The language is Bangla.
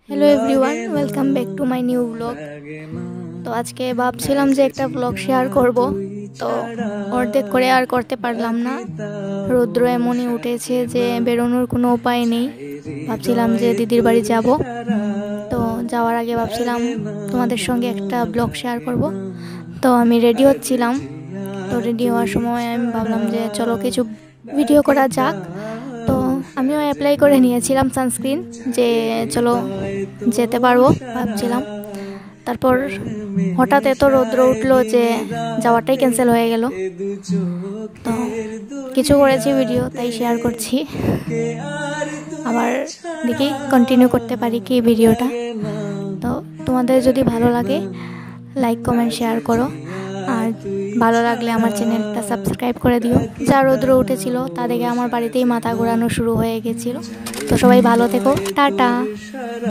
Hello everyone, welcome back to my new blog. তো আজকে ভাবছিলাম যে একটা ব্লগ শেয়ার করব, তো অর্ধেক করে আর করতে পারলাম না। রৌদ্র এমনই উঠেছে যে বেরোনোর কোনো উপায় নেই। ভাবছিলাম যে দিদির বাড়ি যাব, তো যাওয়ার আগে ভাবছিলাম তোমাদের সঙ্গে একটা ব্লগ শেয়ার করব। তো আমি রেডি হচ্ছিলাম, তো রেডি হওয়ার সময় আমি ভাবলাম যে চলো কিছু ভিডিও করা যাক। তো আমিও অ্যাপ্লাই করে নিয়েছিলাম সানস্ক্রিন, যে চলো যেতে পারবো ভাবছিলাম। তারপর হঠাৎ এত রৌদ্র উঠলো যে যাওয়াটাই ক্যান্সেল হয়ে গেল। তো কিছু করেছি ভিডিও, তাই শেয়ার করছি। আবার দেখি কন্টিনিউ করতে পারি কি ভিডিওটা। তো তোমাদের যদি ভালো লাগে লাইক কমেন্ট শেয়ার করো, আর ভালো লাগলে আমার চ্যানেলটা সাবস্ক্রাইব করে দিও। যা রৌদ্র উঠেছিল তা দেখে আমার বাড়িতেই মাথা ঘোরানো শুরু হয়ে গেছিলো। তো সবাই ভালো থেকো, টাটা।